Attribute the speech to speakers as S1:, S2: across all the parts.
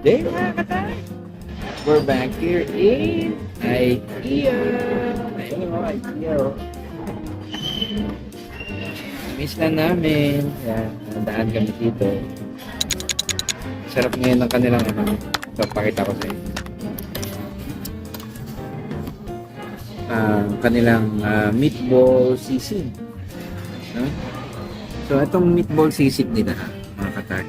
S1: day mga katay! We're back here in IKEA! Ayun o, IKEA o. Miss na namin. Yan, nadaan kami dito. Sarap ngayon ng kanilang ano. Ito, pakita ko sa inyo. Kanilang meatball sisig. No? So, itong meatball sisig nila, mga katay.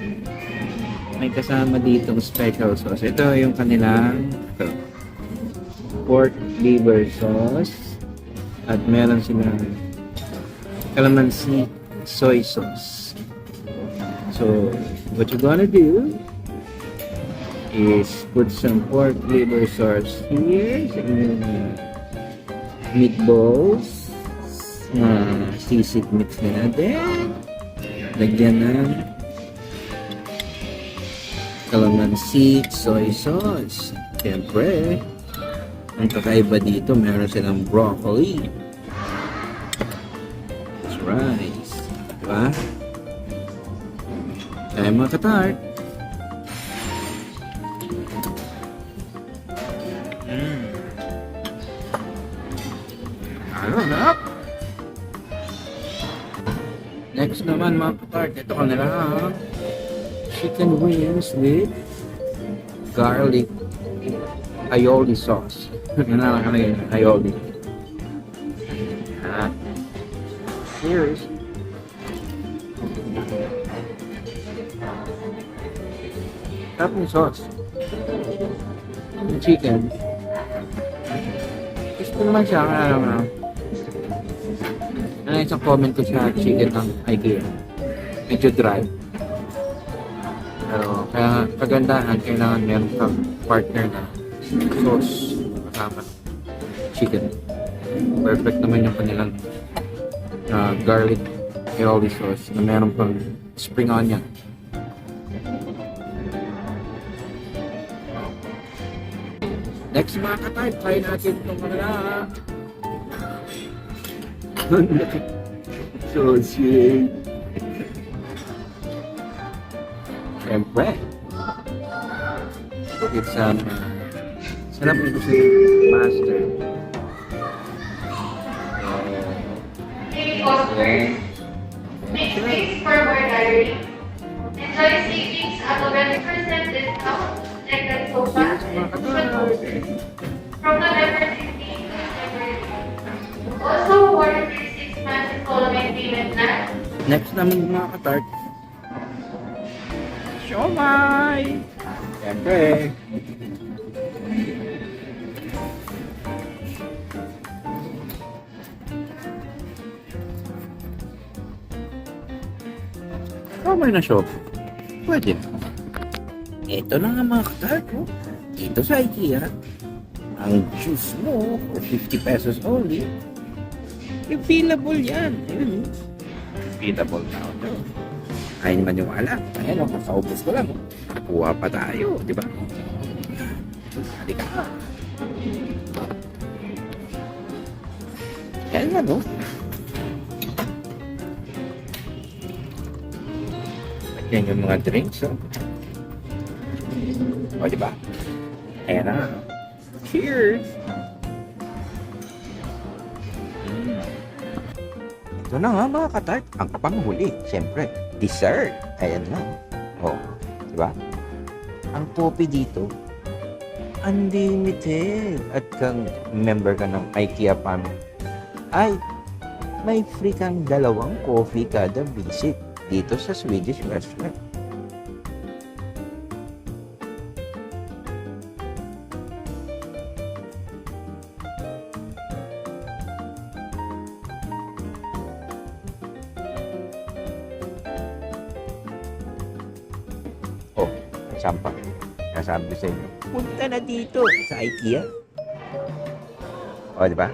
S1: May kasama ditong special sauce. Ito yung kanilang pork liver sauce. At meron silang calamansi soy sauce. So, what you're gonna do is put some pork liver sauce here sa inyong meatballs na sisig mix nila. Then, lagyan ng calamansi soy sauce. Siyempre, ang kakaiba dito, meron silang broccoli. That's right. Diba? Kaya mga katart. Sarap! Next naman mga katart, ito kanila chicken wings with garlic aioli sauce. Yan na lang yung aioli. Cheers! Sarap yung sauce. Yung chicken. Gusto naman siya, kaya alam na. Ano isang comment ko sa chicken ng IKEA. Medyo dry. Pero kaya kagandahan, kailangan meron kang partner na sauce kasama chicken. Perfect naman yung kanilang garlic aioli sauce na meron pang spring onion. Next mga ka-type, try natin itong kanila. Sausage. Siyempre. It's sarap nito si master.
S2: Make space for more diary. Enjoy savings at 20% discount. Check that sofa. From November 16 to February. Also, warranty 6 months installment payment plan.
S1: Next naman mga katart. Siomai! Siyempre. Siomai na shop. Pwede na. Ito na nga mga katart. Oh. Dito sa IKEA. Ang juice mo for 50 pesos only. Refillable yan. Ayun. Refillable na ito. Ay naman yung ala. Ayan o, kaubos ko lang. Kuha pa tayo, di ba? Halika ka. Ayan nga no. At yan yung mga drinks. Oh. O, di ba? Ayan na. Cheers! Ito na nga mga katart, ang panghuli, siyempre, dessert. Ayan na. O, di ba? Ang coffee dito, unlimited. At kang member ka ng IKEA family, ay, may free kang 2 coffee kada visit dito sa Swedish restaurant. Oh, sampa. Nasabi ko sa inyo, punta na dito sa IKEA. O, di ba?